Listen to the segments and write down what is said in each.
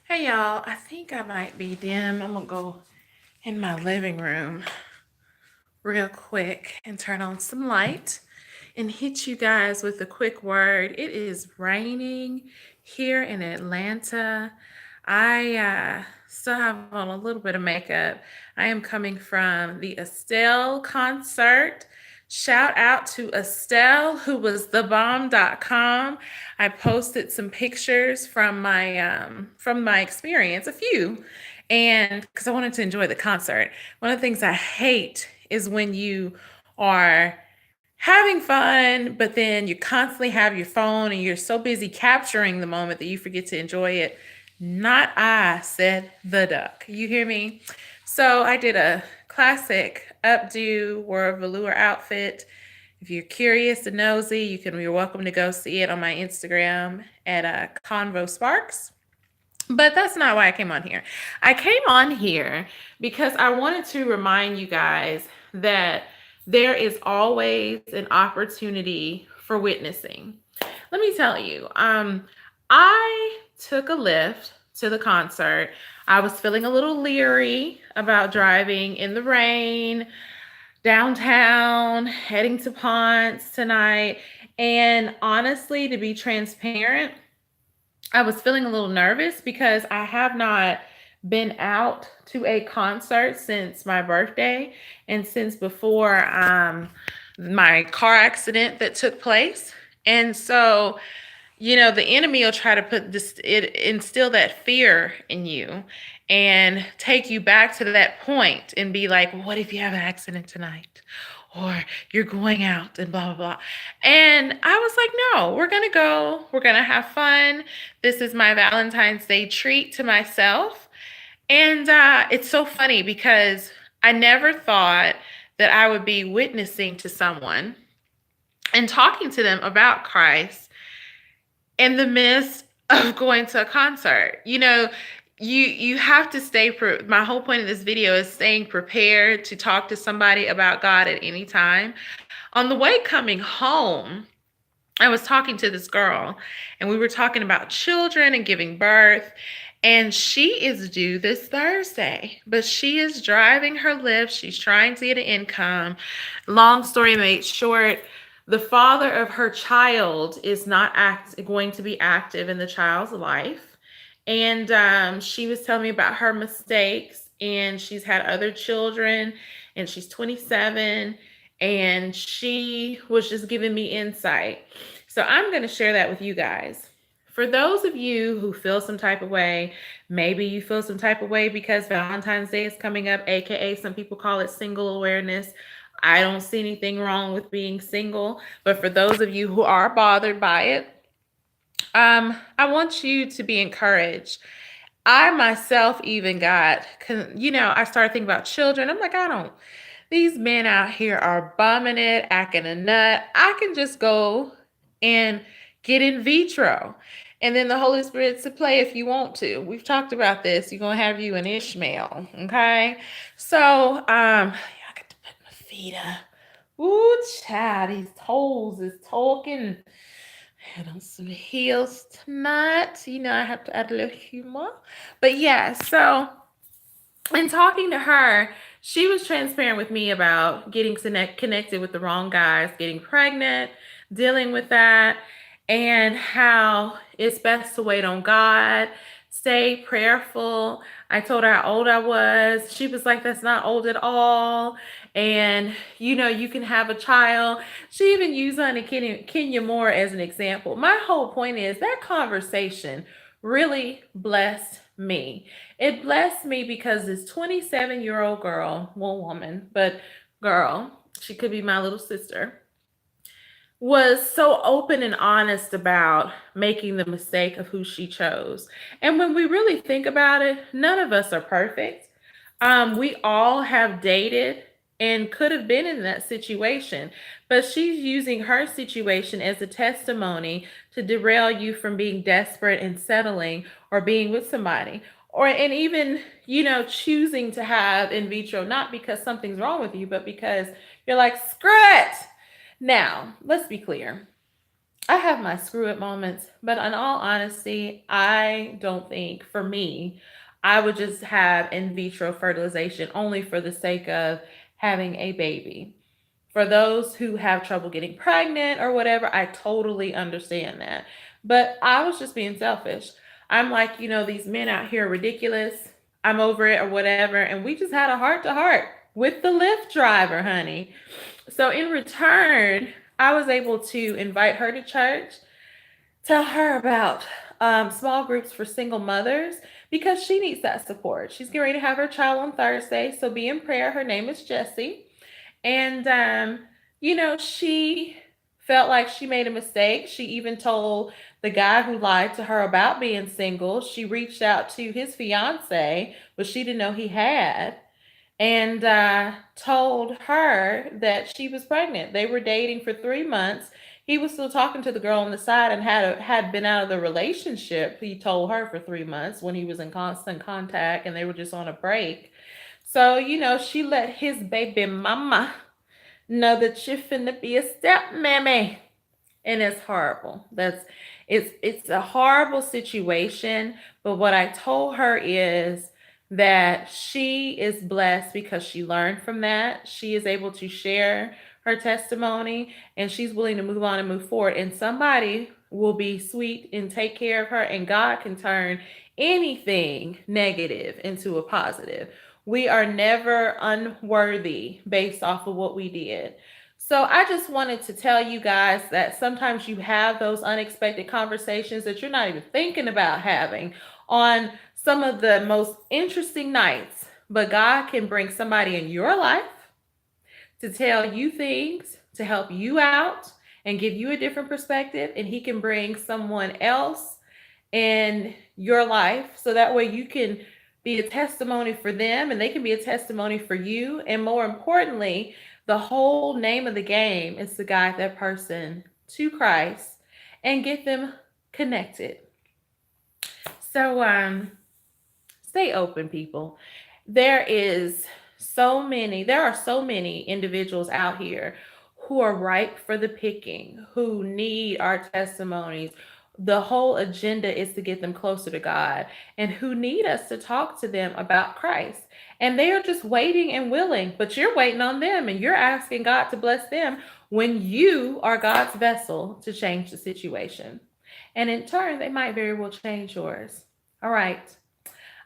Hey y'all, I think I might be dim. I'm gonna go in my living room real quick and turn on some light and hit you guys with a quick word. It is raining here in Atlanta. I still have on a little bit of makeup. I am coming from the Estelle concert. Shout out to Estelle, who was thebomb.com. I posted some pictures from my experience, a few, and because I wanted to enjoy the concert. One of the things I hate is when you are having fun, but then you constantly have your phone and you're so busy capturing the moment that you forget to enjoy it. Not I, said the duck. You hear me? So I did a classic updo, wore a velour outfit. If you're curious and nosy, you're welcome to go see it on my Instagram at Convo Sparks. But that's not why I came on here. I came on here because I wanted to remind you guys that there is always an opportunity for witnessing. Let me tell you, I took a lift to the concert. I was feeling a little leery about driving in the rain downtown, heading to Ponce tonight. And honestly, to be transparent, I was feeling a little nervous because I have not been out to a concert since my birthday and since before my car accident that took place. And so, the enemy will try to instill that fear in you and take you back to that point and be like, what if you have an accident tonight? Or you're going out and blah, blah, blah. And I was like, no, we're going to go. We're going to have fun. This is my Valentine's Day treat to myself. And it's so funny because I never thought that I would be witnessing to someone and talking to them about Christ in the midst of going to a concert. You have to my whole point of this video is staying prepared to talk to somebody about God at any time. On the way coming home, I was talking to this girl and we were talking about children and giving birth. And she is due this Thursday, but she is driving her Lyft. She's trying to get an income. Long story made short, the father of her child is not going to be active in the child's life. And she was telling me about her mistakes, and she's had other children, and she's 27, and she was just giving me insight. So I'm going to share that with you guys. For those of you who feel some type of way, maybe you feel some type of way because Valentine's Day is coming up, aka some people call it single awareness. I don't see anything wrong with being single, but for those of you who are bothered by it, I want you to be encouraged. I myself even I started thinking about children. I'm like, these men out here are bumming it, acting a nut. I can just go and get in vitro. And then the Holy Spirit to play if you want to. We've talked about this. You're going to have you an Ishmael. Okay. So, I got to put my feet up. Ooh, child, these toes is talking. Had on some heels tonight. I have to add a little humor. But yeah, so in talking to her, she was transparent with me about getting connected with the wrong guys, getting pregnant, dealing with that, and how it's best to wait on God, stay prayerful. I told her how old I was. She was like, that's not old at all. And, you can have a child. She even used Honey Kenya Moore as an example. My whole point is that conversation really blessed me. It blessed me because this 27-year-old girl, well, woman, but girl, she could be my little sister, was so open and honest about making the mistake of who she chose. And when we really think about it, none of us are perfect. We all have dated and could have been in that situation, but she's using her situation as a testimony to derail you from being desperate and settling or being with somebody, and even choosing to have in vitro, not because something's wrong with you, but because you're like, screw it. Now, let's be clear. I have my screw it moments, but in all honesty, I don't think for me, I would just have in vitro fertilization only for the sake of having a baby. For those who have trouble getting pregnant or whatever, I totally understand that. But I was just being selfish. I'm like, these men out here are ridiculous. I'm over it or whatever. And we just had a heart to heart with the Lyft driver, honey. So in return, I was able to invite her to church, tell her about small groups for single mothers because she needs that support. She's getting ready to have her child on Thursday. So be in prayer. Her name is Jessie. And, she felt like she made a mistake. She even told the guy who lied to her about being single, she reached out to his fiance, but she didn't know he had, and told her that she was pregnant. They were dating for 3 months. He was still talking to the girl on the side and had been out of the relationship. He told her for 3 months when he was in constant contact and they were just on a break. So, she let his baby mama know that you're finna be a stepmammy. And it's horrible. It's a horrible situation. But what I told her is that she is blessed because she learned from that. She is able to share her testimony and she's willing to move on and move forward. And somebody will be sweet and take care of her, and God can turn anything negative into a positive. We are never unworthy based off of what we did. So I just wanted to tell you guys that sometimes you have those unexpected conversations that you're not even thinking about having on some of the most interesting nights. But God can bring somebody in your life to tell you things, to help you out and give you a different perspective. And He can bring someone else in your life so that way you can be a testimony for them and they can be a testimony for you. And more importantly, the whole name of the game is to guide that person to Christ and get them connected. So stay open, people. There are so many individuals out here who are ripe for the picking, who need our testimonies. The whole agenda is to get them closer to God, and who need us to talk to them about Christ. And they are just waiting and willing, but you're waiting on them and you're asking God to bless them when you are God's vessel to change the situation. And in turn, they might very well change yours. All right.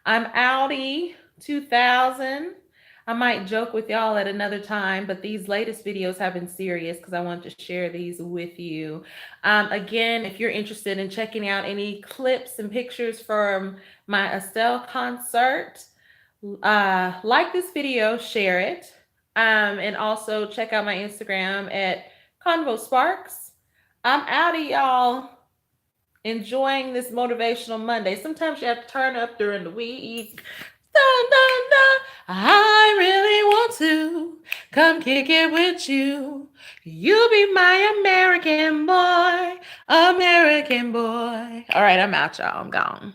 I'm outie 2000. I might joke with y'all at another time, but these latest videos have been serious because I want to share these with you. Again, if you're interested in checking out any clips and pictures from my Estelle concert, like this video, share it, and also check out my Instagram at Convo Sparks. I'm outie, y'all. Enjoying this motivational Monday. Sometimes you have to turn up during the week. I really want to come kick it with you. You be my American boy, American boy. All right, I'm out, y'all. I'm gone.